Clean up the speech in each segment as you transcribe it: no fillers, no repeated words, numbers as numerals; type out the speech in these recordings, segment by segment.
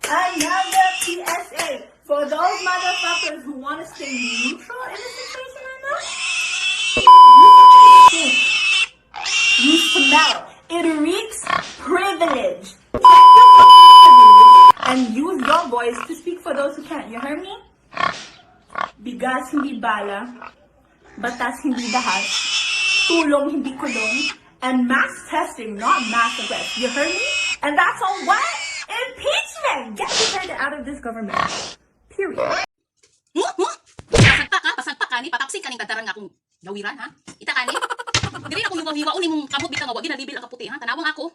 I have the PSA for those motherfuckers who want to stay neutral in the situation right now. You smell. It reeks privilege. Check your and use your voice to speak for those who can't. You heard me? Bigas hindi bala, batas hindi dahas, tulong hindi kulong, and mass testing, not mass arrest. You heard me? And that's on what? Impeachment! Get the president out of this government. Period. Pasagpa ka ni patapsig kaning tataran nga akong nawiran ha. Ita ka ni. Dili na ko hiwa-hiwa uni mong kamot bitang wagi na libil ang kaputi ha. Tanawang ako.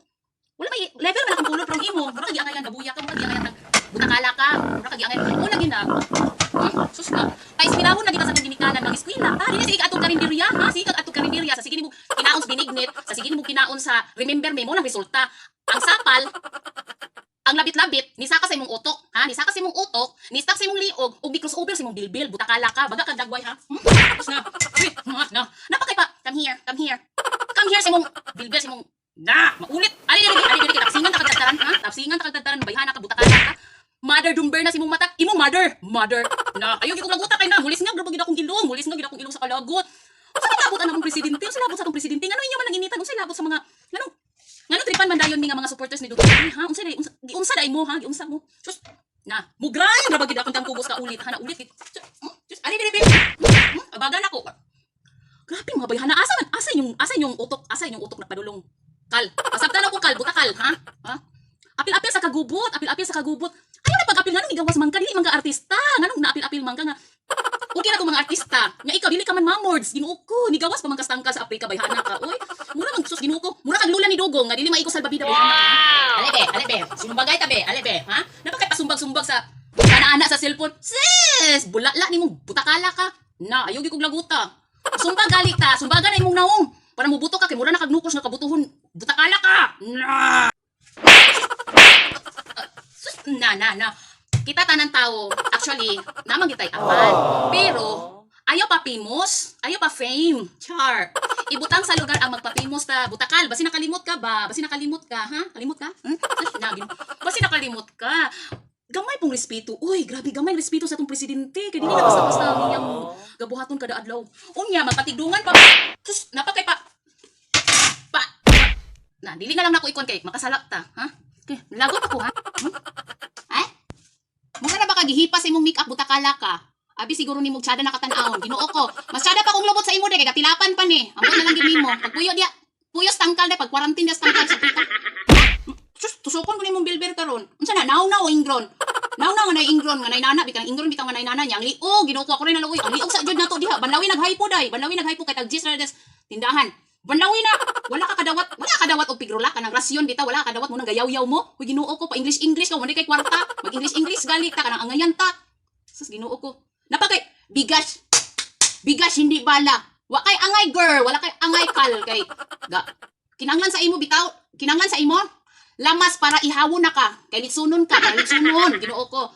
Wala may level man akong pulot from imo. Mura kagi angayan nabuya ka, mura kagi angayan butakala ka, mura kagi angayan una gina. Sus na. Kay pinahon na kita sa ginikanan ng eskwela. Ha, dili sige atong karinderya ha. Sige kag atong karinderya sa sige nimo kinaon sa binignit, sa sige nimo kinaon sa remember me mo nang resulta. Ang sapal ang labit-labit, nisaka sa imong utok, ha? Nisaka sa imong utok, nistak sa imong liog, ug di-crossover sa imong bilbil, butakala ka, baga kag dagway, ha? Tapos na, wait, na, napakay pa, come here, sa imong bilbil, sa imong, maulit, ali, tapsingan ta kagdataran, ha? Tapsingan ta kagdataran, bayhana ka, butakala ka, mother dumber na sa imong mata, imong mother, na, ayaw, gikong laguta kay na, mulis nga, grabo gid akong ilong sa kalagot, sa labot ang akong presidente, sa labot sa akong presidente, ngano inyo man nanginitan, sa labot sa mga, ngano tripan man dayon mi nga mga supporters ni Duterte ha giunsa dai mo ha giunsa mo sus na mugran ra bagid akong tangkugos ka ulit ha na ulit sus ali dili abagan ako grabe mga bayhana asa yung utok na padulong kal pasabtan ako kal butakal ha apil-apil sa kagubot ayaw na pag-apil ngano igawas man ka dili man ka artista ngano na apil-apil man ka nga okay na ko mga artista nga ikaw dili ka man mamords Ginoo ko ni gawas pa man kastangka sa Afrika bayhana ka oy mura man sus Ginoo ko mura kag lula ni dugong nga dili maigo salbabida bayhana ka alebe sumbagay tabe alebe ha napakay pasumbag-sumbag sa ana-ana sa cellphone sis bulala nimo butakala ka na ayaw gid kog laguta sumbag gali ta sumbagan na imong naong para mubuto ka kay mura na kag nukos nga kabutuhon butakala ka na sus na kita tanan tao, actually, namang kitay aman. Pero, ayaw pa famous, ayaw pa fame. Char. Ibutang sa lugar ang magpa-famous ta butakal. Basi nakalimot ka ba? Basi nakalimot ka, ha? Kalimot ka? Basi nakalimot ka. Gamay pong respeto. Uy, grabe gamay respeto sa tong presidente. Kaya dili na basta-basta niyang gabuhaton kada adlaw. Unya, magpatigdungan pa. Sus, napakay pa. Na, dili na lang nako ikon kay makasalak ta, ha? Okay, lagot ako, ha? Mura na ba kagihipas sa imong make-up butakala ka? Abi siguro ni mong tsada nakatan-aon. Ginoo ko. Mas tsada pa kung lubot sa imo de kay katilapan pa ni. Ambot na lang gyud nimo. Pag puyo dia, puyos tangkal de pag quarantine dia tangkal sa pita. Sus, tusukon ko nimong bilbil karon. Unsa na naw ingron? Naw nga nay ingron nga nay nana bitaw ingron bitaw nga nay nana niya. Ang liog ginoo ko rin na luoy. Ang liog sa jud nato diha. Banlawi naghypo day. Banlawi naghypo kay tag Gis na des tindahan. Banlawi na. Wala ka kadawat og pigrola kanang rasyon bitaw wala ka kadawat mo nang gayaw-yaw mo. Uy Ginoo ko pa English ka mo kay kwarta. Mag English gali ta kanang angayan ta. Sus Ginoo ko. Napakay bigas hindi bala. Wa kay angay girl, wala kay angay kal kay kinanglan sa imo bitaw, kinanglan sa imo. Lamas para ihawon na ka. Kay litsunon ka, litsunon Ginoo ko.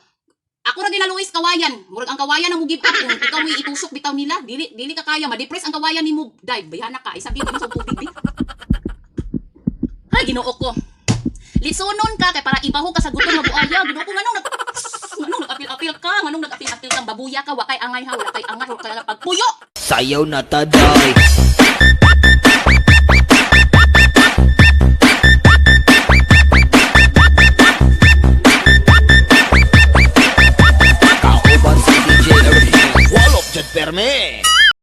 Ako ra ginaluwis kawayan. Murag ang kawayan ang mo give up kung ikaw mo itusok bitaw nila. Dili ka kaya ma-depress ang kawayan nimo. Dive bayana ka. Isabi mo sa tubig di. Hay Ginoo ko. Litsunon ka kay para ibaho ka sa gutom nga buaya. Ginoo ko nganong nag-apil ka, nganong nag-apil kang babuya ka, wa kay angay ha, wala kay angat, wala kay pagpuyo. Sayaw na taday. Kauban si DJ Eric. Walop jud perme.